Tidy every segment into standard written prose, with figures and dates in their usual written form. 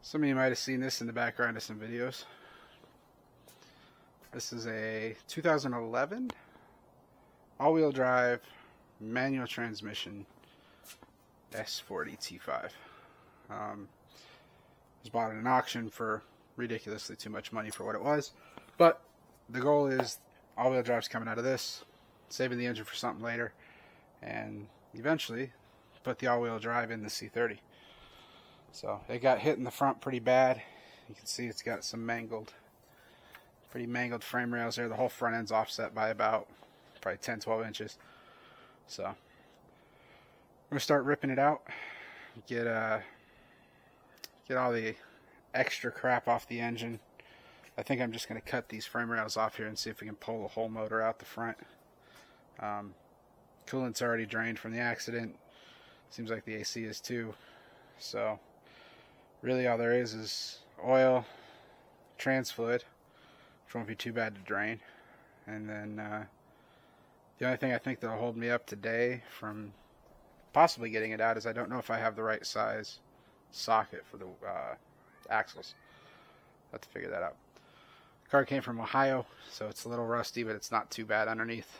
Some of you might have seen this in the background of some videos. This is a 2011 all-wheel drive manual transmission S40 T5. It was bought at an auction for ridiculously too much money for what it was, but the goal is all-wheel drive's coming out of this, saving the engine for something later, and eventually put the all-wheel drive in the C30. So it got hit in the front pretty bad. You can see it's got some pretty mangled frame rails there. The whole front end's offset by about probably 10-12 inches. So I'm gonna start ripping it out, get all the extra crap off the engine. I think I'm just gonna cut these frame rails off here and see if we can pull the whole motor out the front. Coolant's already drained from the accident. Seems like the AC is too. So really all there is oil, trans fluid, which won't be too bad to drain. And then the only thing I think that'll hold me up today from possibly getting it out is I don't know if I have the right size socket for the axles. I'll have to figure that out. The car came from Ohio, so it's a little rusty, but it's not too bad underneath.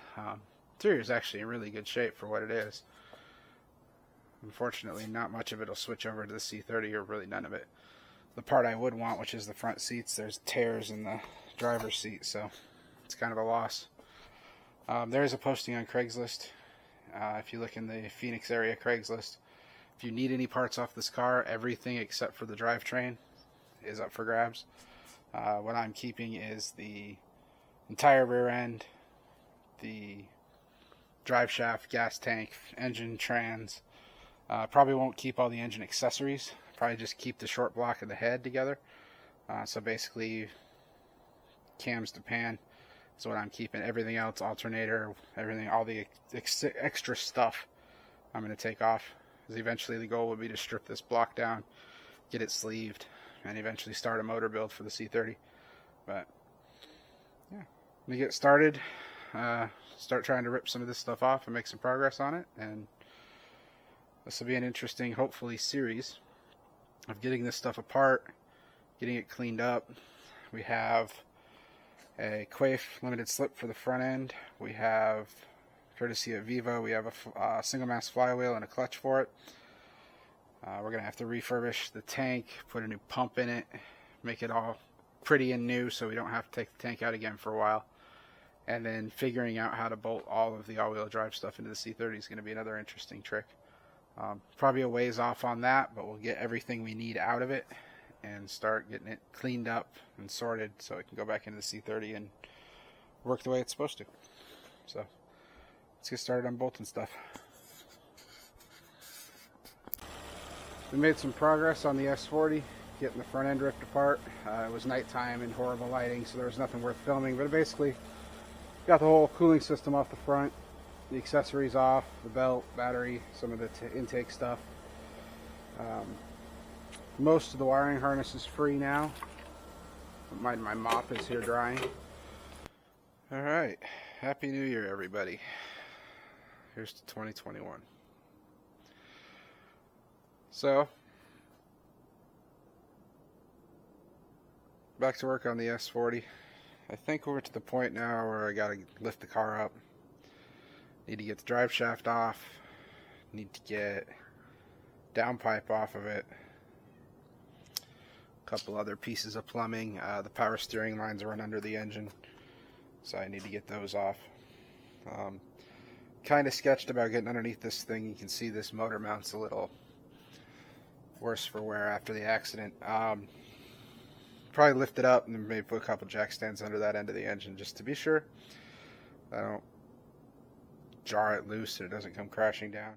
Interior is actually in really good shape for what it is. Unfortunately, not much of it will switch over to the C30, or really none of it. The part I would want, which is the front seats, there's tears in the driver's seat, so it's kind of a loss. There is a posting on Craigslist. If you look in the Phoenix area Craigslist, if you need any parts off this car, everything except for the drivetrain is up for grabs. What I'm keeping is the entire rear end, the drive shaft, gas tank, engine, trans. Probably won't keep all the engine accessories. Probably just keep the short block of the head together. So basically, cams to pan is what I'm keeping. Everything else, alternator, everything, all the extra stuff, I'm going to take off. Because eventually the goal would be to strip this block down, get it sleeved, and eventually start a motor build for the C30. But yeah, let me get started. Start trying to rip some of this stuff off and make some progress on it. And this will be an interesting, hopefully, series of getting this stuff apart, getting it cleaned up. We have a Quaife limited slip for the front end. We have, courtesy of Vivo, we have a single mass flywheel and a clutch for it. We're going to have to refurbish the tank, put a new pump in it, make it all pretty and new so we don't have to take the tank out again for a while. And then figuring out how to bolt all of the all-wheel drive stuff into the C30 is going to be another interesting trick. Probably a ways off on that, but we'll get everything we need out of it and start getting it cleaned up and sorted so it can go back into the C30 and work the way it's supposed to. So let's get started on bolting stuff. We made some progress on the S40, getting the front end ripped apart. It was nighttime and horrible lighting, so there was nothing worth filming, but basically got the whole cooling system off the front, the accessories off, the belt, battery, some of the intake stuff. Most of the wiring harness is free now. My mop is here drying. Alright, Happy New Year everybody. Here's to 2021. So, back to work on the S40. I think we're to the point now where I gotta lift the car up. Need to get the drive shaft off. Need to get downpipe off of it. A couple other pieces of plumbing. The power steering lines run under the engine, so I need to get those off. Kind of sketched about getting underneath this thing. You can see this motor mount's a little worse for wear after the accident. Probably lift it up and then maybe put a couple jack stands under that end of the engine just to be sure I don't jar it loose and it doesn't come crashing down.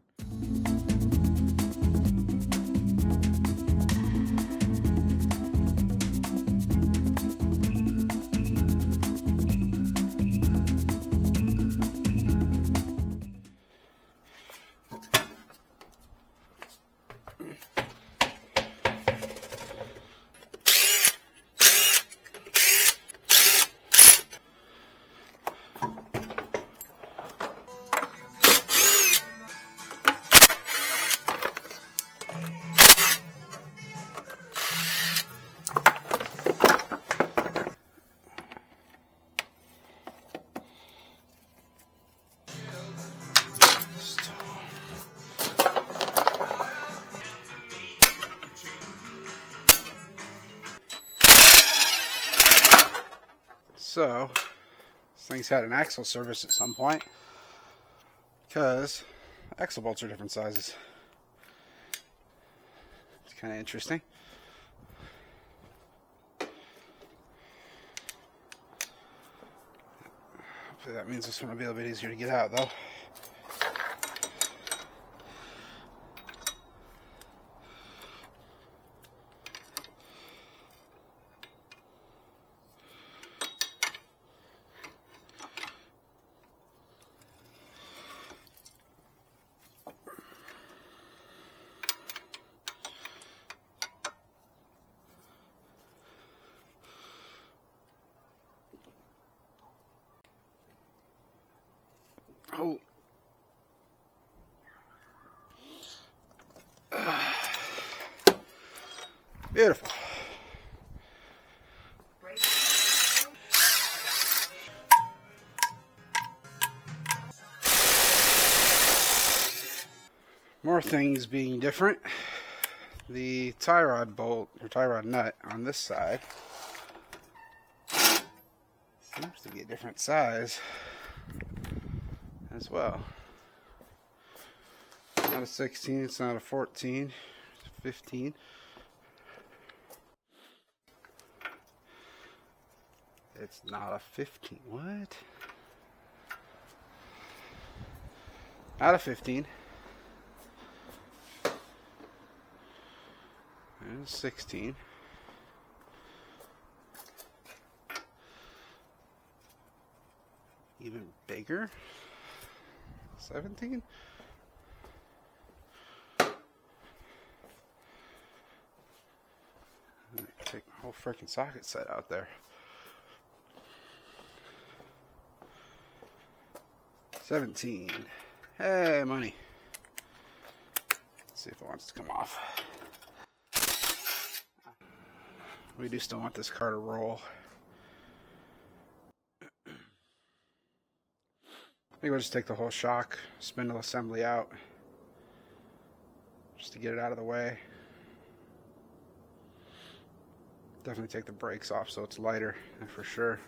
So this thing's had an axle service at some point, because axle bolts are different sizes. It's kind of interesting. Hopefully that means this one will be a little bit easier to get out, though. Oh. Beautiful. More things being different. The tie rod bolt, or tie rod nut on this side seems to be a different size as well. It's not a 16, it's not a 14, it's a 15. It's not a 15. What? Not a 15. It's 16. Even bigger. 17. Take my whole freaking socket set out there. 17. Hey, money. Let's see if it wants to come off. We do still want this car to roll. I think we'll just take the whole shock spindle assembly out, just to get it out of the way. Definitely take the brakes off so it's lighter, for sure.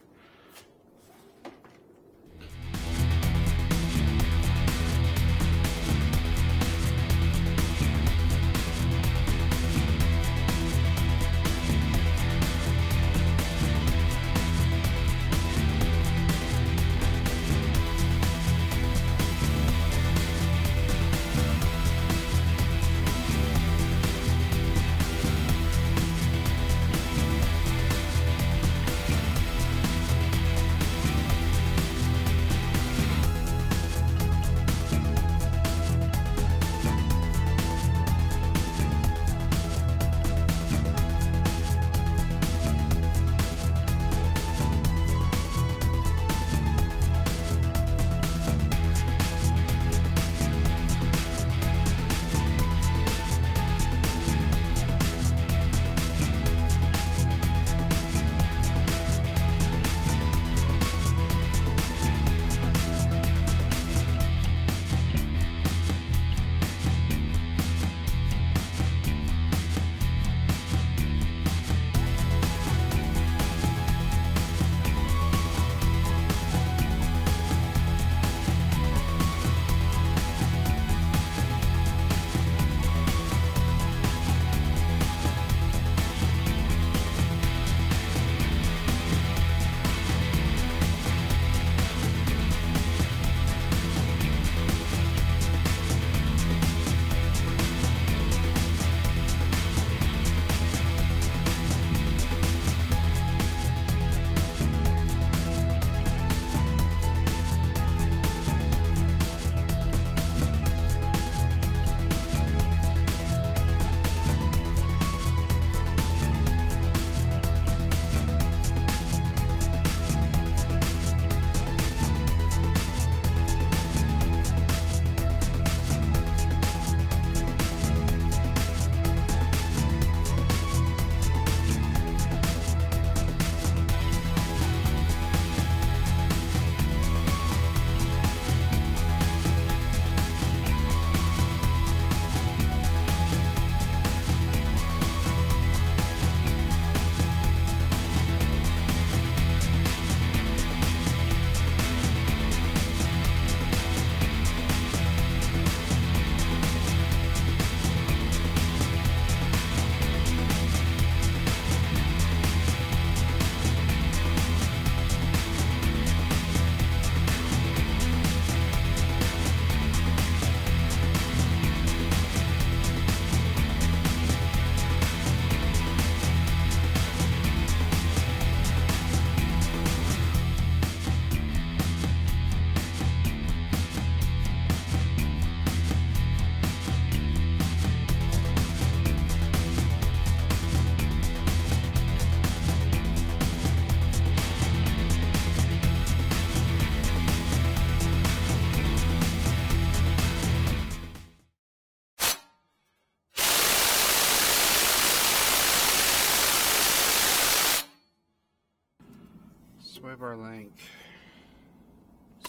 sway bar link,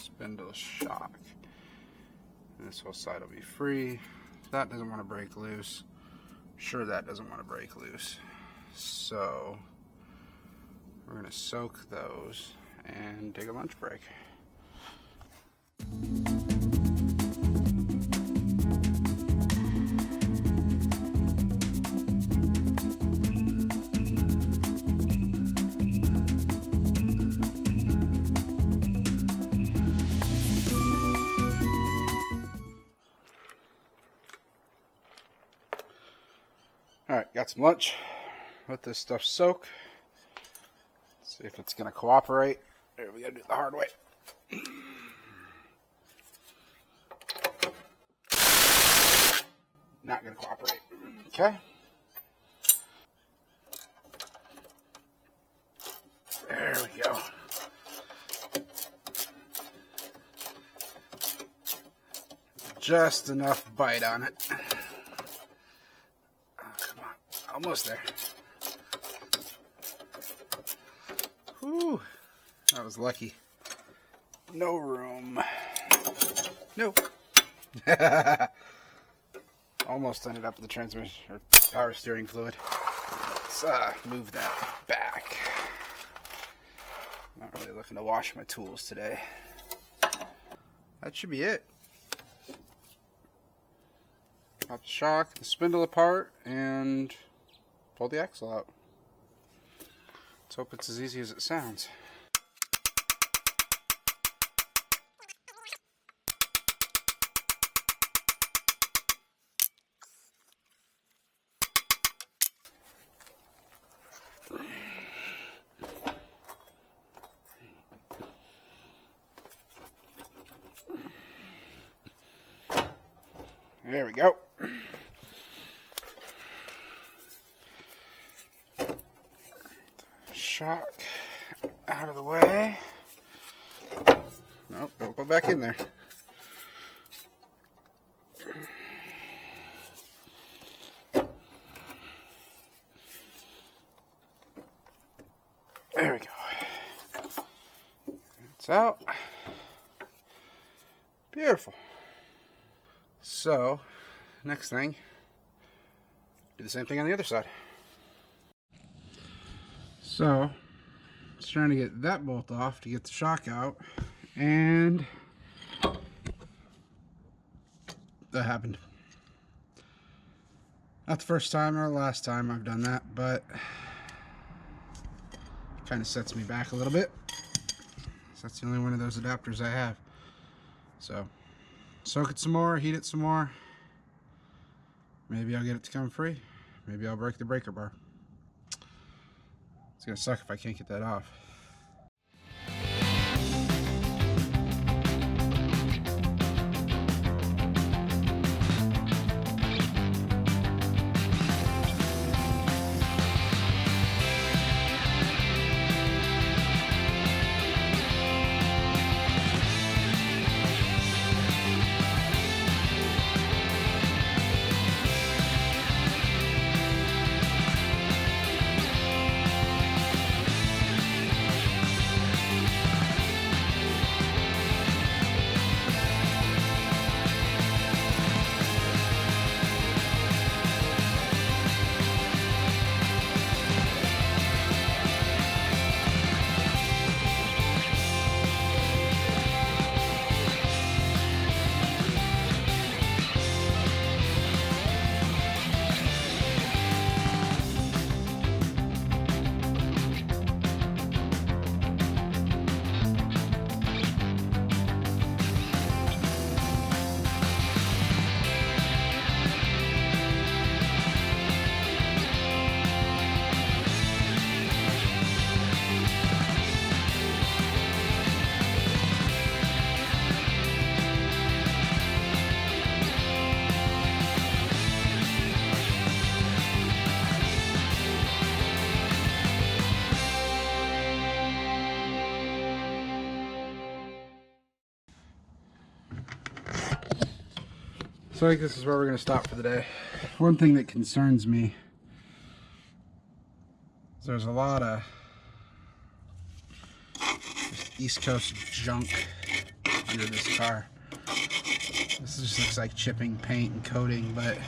spindle shock. And this whole side will be free. That doesn't want to break loose. Sure, that doesn't want to break loose. So we're going to soak those and take a lunch break. Alright, got some lunch. Let this stuff soak. See if it's going to cooperate. There, we got to do it the hard way. Not going to cooperate. Okay. There we go. Just enough bite on it. Almost there. Whew. That was lucky. No room. Nope. Almost ended up with the transmission or power steering fluid. Let's move that back. Not really looking to wash my tools today. That should be it. Pop the shock, the spindle apart, and pull the axle out. Let's hope it's as easy as it sounds. There we go. Shock out of the way. Nope, don't go back in there. There we go. It's out. Beautiful. So, next thing, do the same thing on the other side. So, just trying to get that bolt off to get the shock out, and that happened. Not the first time or last time I've done that, but it kind of sets me back a little bit. So that's the only one of those adapters I have. So, soak it some more, heat it some more. Maybe I'll get it to come free. Maybe I'll break the breaker bar. It's gonna suck if I can't get that off. So I think this is where we're going to stop for the day. One thing that concerns me is there's a lot of East Coast junk under this car. This just looks like chipping paint and coating, but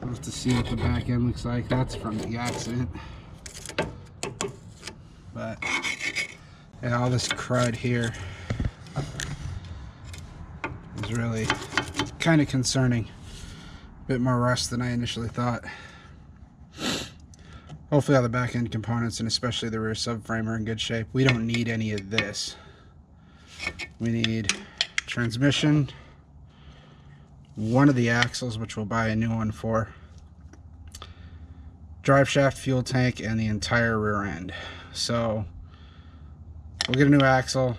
I'll have to see what the back end looks like. That's from the accident. But, and all this crud here is really kind of concerning. A bit more rust than I initially thought. Hopefully all the back end components and especially the rear subframe are in good shape. We don't need any of this. We need transmission, one of the axles, which we'll buy a new one for, drive shaft, fuel tank, and the entire rear end. So we'll get a new axle.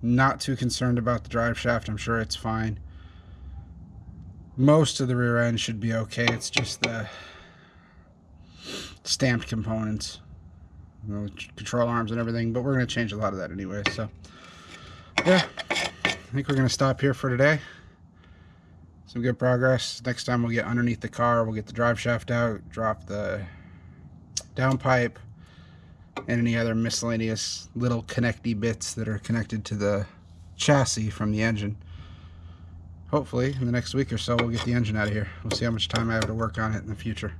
Not too concerned about the drive shaft. I'm sure it's fine. Most of the rear end should be okay. It's just the stamped components, you know, control arms and everything, but we're going to change a lot of that anyway. So yeah, I think we're going to stop here for today. Some good progress. Next time we'll get underneath the car, we'll get the drive shaft out, drop the downpipe, and any other miscellaneous little connecty bits that are connected to the chassis from the engine. Hopefully in the next week or so we'll get the engine out of here. We'll see how much time I have to work on it in the future.